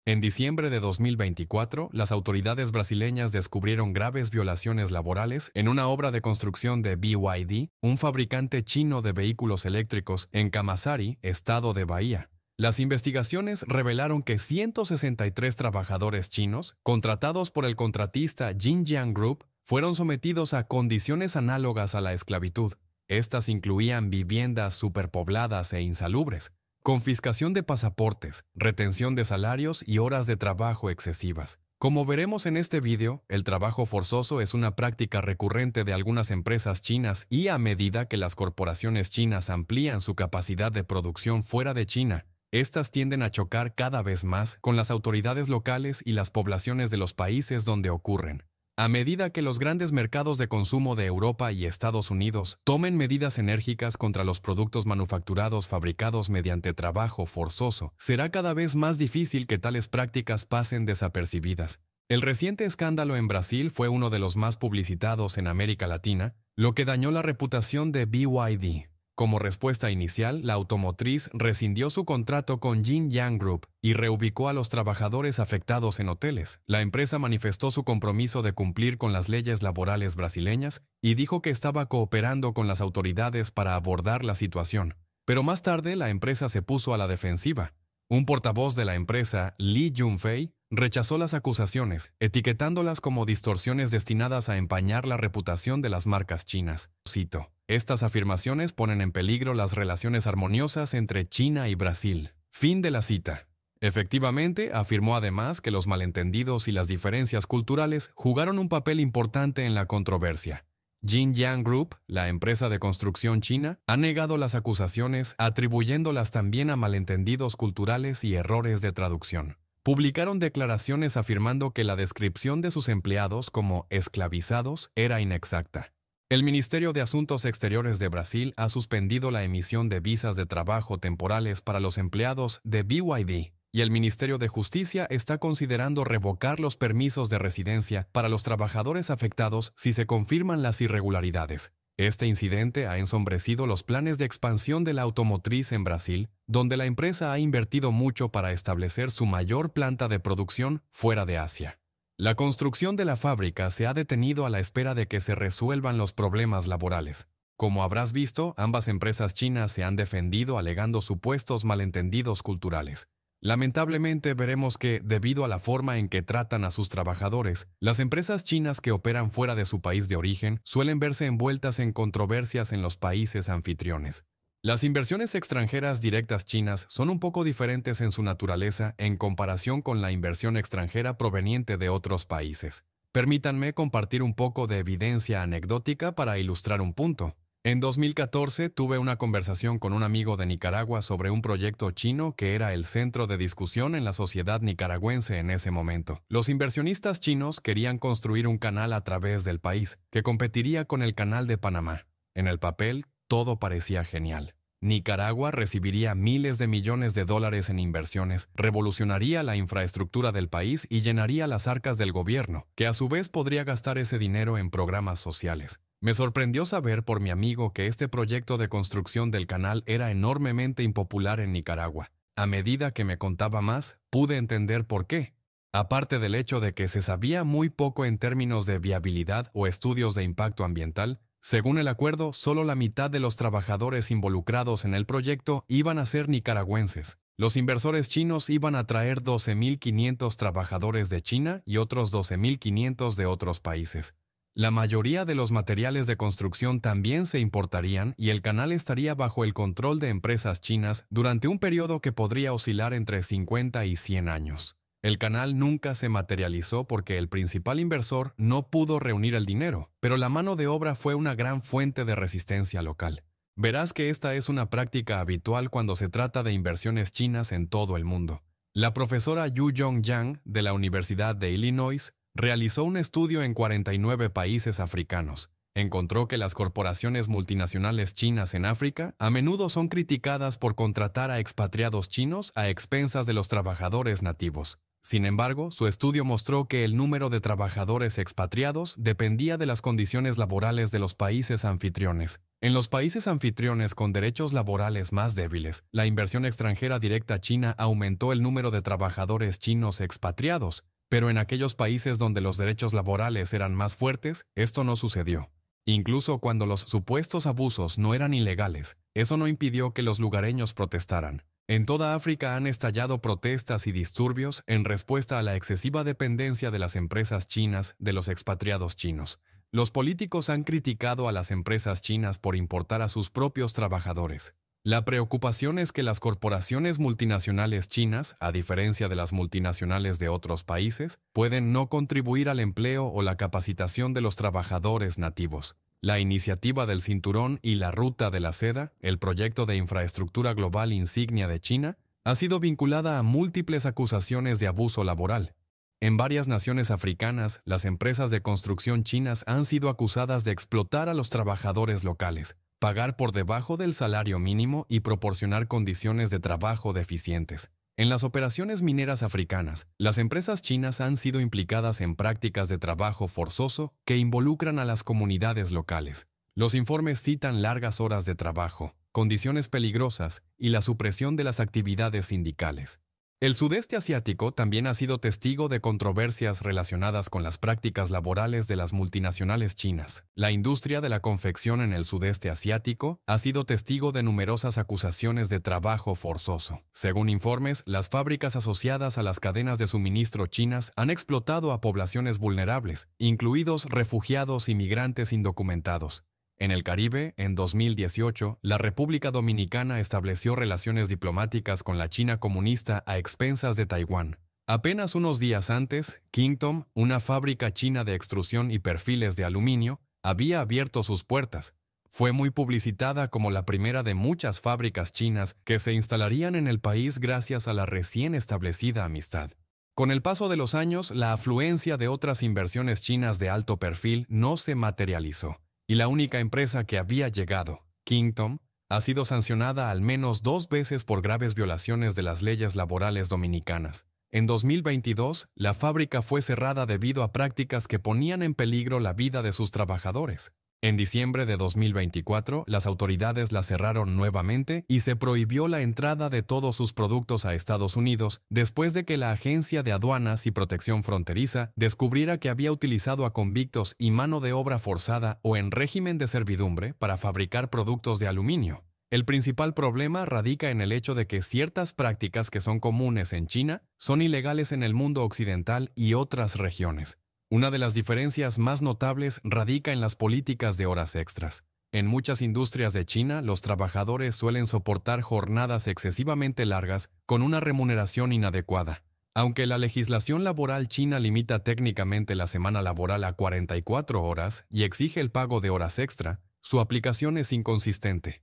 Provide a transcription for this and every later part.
En diciembre de 2024, las autoridades brasileñas descubrieron graves violaciones laborales en una obra de construcción de BYD, un fabricante chino de vehículos eléctricos, en Camaçari, estado de Bahía. Las investigaciones revelaron que 163 trabajadores chinos, contratados por el contratista Xinjiang Group, fueron sometidos a condiciones análogas a la esclavitud. Estas incluían viviendas superpobladas e insalubres, confiscación de pasaportes, retención de salarios y horas de trabajo excesivas. Como veremos en este vídeo, el trabajo forzoso es una práctica recurrente de algunas empresas chinas y a medida que las corporaciones chinas amplían su capacidad de producción fuera de China, estas tienden a chocar cada vez más con las autoridades locales y las poblaciones de los países donde ocurren. A medida que los grandes mercados de consumo de Europa y Estados Unidos tomen medidas enérgicas contra los productos manufacturados fabricados mediante trabajo forzoso, será cada vez más difícil que tales prácticas pasen desapercibidas. El reciente escándalo en Brasil fue uno de los más publicitados en América Latina, lo que dañó la reputación de BYD. Como respuesta inicial, la automotriz rescindió su contrato con Xinjiang Group y reubicó a los trabajadores afectados en hoteles. La empresa manifestó su compromiso de cumplir con las leyes laborales brasileñas y dijo que estaba cooperando con las autoridades para abordar la situación. Pero más tarde, la empresa se puso a la defensiva. Un portavoz de la empresa, Li Junfei, rechazó las acusaciones, etiquetándolas como distorsiones destinadas a empañar la reputación de las marcas chinas. Cito: "Estas afirmaciones ponen en peligro las relaciones armoniosas entre China y Brasil". Fin de la cita. Efectivamente, afirmó además que los malentendidos y las diferencias culturales jugaron un papel importante en la controversia. Xinjiang Group, la empresa de construcción china, ha negado las acusaciones, atribuyéndolas también a malentendidos culturales y errores de traducción. Publicaron declaraciones afirmando que la descripción de sus empleados como esclavizados era inexacta. El Ministerio de Asuntos Exteriores de Brasil ha suspendido la emisión de visas de trabajo temporales para los empleados de BYD, y el Ministerio de Justicia está considerando revocar los permisos de residencia para los trabajadores afectados si se confirman las irregularidades. Este incidente ha ensombrecido los planes de expansión de la automotriz en Brasil, donde la empresa ha invertido mucho para establecer su mayor planta de producción fuera de Asia. La construcción de la fábrica se ha detenido a la espera de que se resuelvan los problemas laborales. Como habrás visto, ambas empresas chinas se han defendido alegando supuestos malentendidos culturales. Lamentablemente veremos que, debido a la forma en que tratan a sus trabajadores, las empresas chinas que operan fuera de su país de origen suelen verse envueltas en controversias en los países anfitriones. Las inversiones extranjeras directas chinas son un poco diferentes en su naturaleza en comparación con la inversión extranjera proveniente de otros países. Permítanme compartir un poco de evidencia anecdótica para ilustrar un punto. En 2014 tuve una conversación con un amigo de Nicaragua sobre un proyecto chino que era el centro de discusión en la sociedad nicaragüense en ese momento. Los inversionistas chinos querían construir un canal a través del país, que competiría con el Canal de Panamá. En el papel, todo parecía genial. Nicaragua recibiría miles de millones de dólares en inversiones, revolucionaría la infraestructura del país y llenaría las arcas del gobierno, que a su vez podría gastar ese dinero en programas sociales. Me sorprendió saber por mi amigo que este proyecto de construcción del canal era enormemente impopular en Nicaragua. A medida que me contaba más, pude entender por qué. Aparte del hecho de que se sabía muy poco en términos de viabilidad o estudios de impacto ambiental, según el acuerdo, solo la mitad de los trabajadores involucrados en el proyecto iban a ser nicaragüenses. Los inversores chinos iban a traer 12.500 trabajadores de China y otros 12.500 de otros países. La mayoría de los materiales de construcción también se importarían y el canal estaría bajo el control de empresas chinas durante un periodo que podría oscilar entre 50 y 100 años. El canal nunca se materializó porque el principal inversor no pudo reunir el dinero, pero la mano de obra fue una gran fuente de resistencia local. Verás que esta es una práctica habitual cuando se trata de inversiones chinas en todo el mundo. La profesora Yu Yong-yang de la Universidad de Illinois realizó un estudio en 49 países africanos. Encontró que las corporaciones multinacionales chinas en África a menudo son criticadas por contratar a expatriados chinos a expensas de los trabajadores nativos. Sin embargo, su estudio mostró que el número de trabajadores expatriados dependía de las condiciones laborales de los países anfitriones. En los países anfitriones con derechos laborales más débiles, la inversión extranjera directa china aumentó el número de trabajadores chinos expatriados, pero en aquellos países donde los derechos laborales eran más fuertes, esto no sucedió. Incluso cuando los supuestos abusos no eran ilegales, eso no impidió que los lugareños protestaran. En toda África han estallado protestas y disturbios en respuesta a la excesiva dependencia de las empresas chinas de los expatriados chinos. Los políticos han criticado a las empresas chinas por importar a sus propios trabajadores. La preocupación es que las corporaciones multinacionales chinas, a diferencia de las multinacionales de otros países, pueden no contribuir al empleo o la capacitación de los trabajadores nativos. La iniciativa del Cinturón y la Ruta de la Seda, el proyecto de infraestructura global insignia de China, ha sido vinculada a múltiples acusaciones de abuso laboral. En varias naciones africanas, las empresas de construcción chinas han sido acusadas de explotar a los trabajadores locales, pagar por debajo del salario mínimo y proporcionar condiciones de trabajo deficientes. En las operaciones mineras africanas, las empresas chinas han sido implicadas en prácticas de trabajo forzoso que involucran a las comunidades locales. Los informes citan largas horas de trabajo, condiciones peligrosas y la supresión de las actividades sindicales. El sudeste asiático también ha sido testigo de controversias relacionadas con las prácticas laborales de las multinacionales chinas. La industria de la confección en el sudeste asiático ha sido testigo de numerosas acusaciones de trabajo forzoso. Según informes, las fábricas asociadas a las cadenas de suministro chinas han explotado a poblaciones vulnerables, incluidos refugiados y migrantes indocumentados. En el Caribe, en 2018, la República Dominicana estableció relaciones diplomáticas con la China comunista a expensas de Taiwán. Apenas unos días antes, Kingdom, una fábrica china de extrusión y perfiles de aluminio, había abierto sus puertas. Fue muy publicitada como la primera de muchas fábricas chinas que se instalarían en el país gracias a la recién establecida amistad. Con el paso de los años, la afluencia de otras inversiones chinas de alto perfil no se materializó. Y la única empresa que había llegado, Kingdom, ha sido sancionada al menos 2 veces por graves violaciones de las leyes laborales dominicanas. En 2022, la fábrica fue cerrada debido a prácticas que ponían en peligro la vida de sus trabajadores. En diciembre de 2024, las autoridades la cerraron nuevamente y se prohibió la entrada de todos sus productos a Estados Unidos después de que la Agencia de Aduanas y Protección Fronteriza descubriera que había utilizado a convictos y mano de obra forzada o en régimen de servidumbre para fabricar productos de aluminio. El principal problema radica en el hecho de que ciertas prácticas que son comunes en China son ilegales en el mundo occidental y otras regiones. Una de las diferencias más notables radica en las políticas de horas extras. En muchas industrias de China, los trabajadores suelen soportar jornadas excesivamente largas con una remuneración inadecuada. Aunque la legislación laboral china limita técnicamente la semana laboral a 44 horas y exige el pago de horas extra, su aplicación es inconsistente.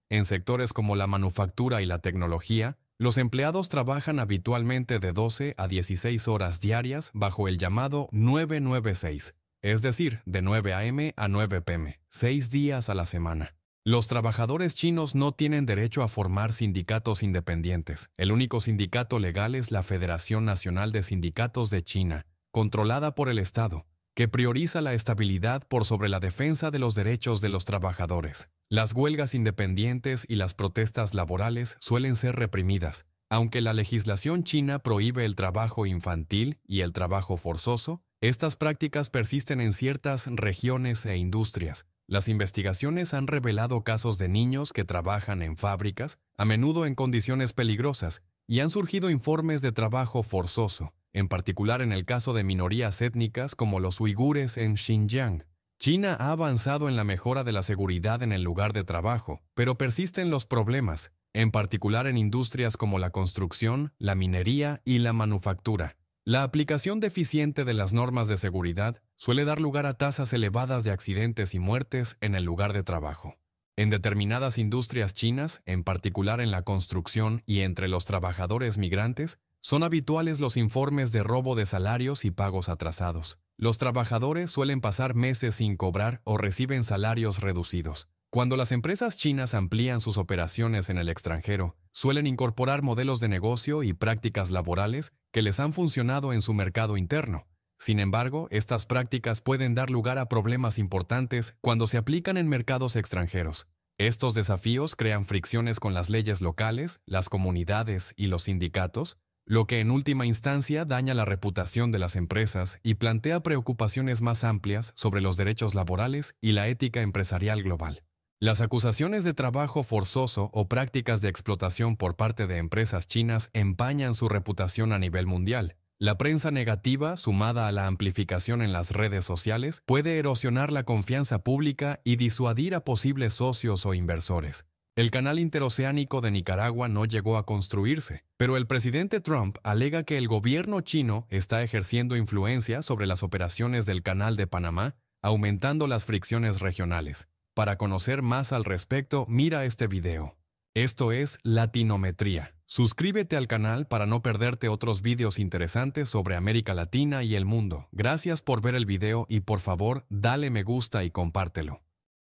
En sectores como la manufactura y la tecnología, los empleados trabajan habitualmente de 12 a 16 horas diarias bajo el llamado 996, es decir, de 9 a.m. a 9 p.m., 6 días a la semana. Los trabajadores chinos no tienen derecho a formar sindicatos independientes. El único sindicato legal es la Federación Nacional de Sindicatos de China, controlada por el Estado, que prioriza la estabilidad por sobre la defensa de los derechos de los trabajadores. Las huelgas independientes y las protestas laborales suelen ser reprimidas. Aunque la legislación china prohíbe el trabajo infantil y el trabajo forzoso, estas prácticas persisten en ciertas regiones e industrias. Las investigaciones han revelado casos de niños que trabajan en fábricas, a menudo en condiciones peligrosas, y han surgido informes de trabajo forzoso, en particular en el caso de minorías étnicas como los uigures en Xinjiang. China ha avanzado en la mejora de la seguridad en el lugar de trabajo, pero persisten los problemas, en particular en industrias como la construcción, la minería y la manufactura. La aplicación deficiente de las normas de seguridad suele dar lugar a tasas elevadas de accidentes y muertes en el lugar de trabajo. En determinadas industrias chinas, en particular en la construcción y entre los trabajadores migrantes, son habituales los informes de robo de salarios y pagos atrasados. Los trabajadores suelen pasar meses sin cobrar o reciben salarios reducidos. Cuando las empresas chinas amplían sus operaciones en el extranjero, suelen incorporar modelos de negocio y prácticas laborales que les han funcionado en su mercado interno. Sin embargo, estas prácticas pueden dar lugar a problemas importantes cuando se aplican en mercados extranjeros. Estos desafíos crean fricciones con las leyes locales, las comunidades y los sindicatos, lo que en última instancia daña la reputación de las empresas y plantea preocupaciones más amplias sobre los derechos laborales y la ética empresarial global. Las acusaciones de trabajo forzoso o prácticas de explotación por parte de empresas chinas empañan su reputación a nivel mundial. La prensa negativa, sumada a la amplificación en las redes sociales, puede erosionar la confianza pública y disuadir a posibles socios o inversores. El canal interoceánico de Nicaragua no llegó a construirse, pero el presidente Trump alega que el gobierno chino está ejerciendo influencia sobre las operaciones del Canal de Panamá, aumentando las fricciones regionales. Para conocer más al respecto, mira este video. Esto es Latinometría. Suscríbete al canal para no perderte otros videos interesantes sobre América Latina y el mundo. Gracias por ver el video y por favor, dale me gusta y compártelo.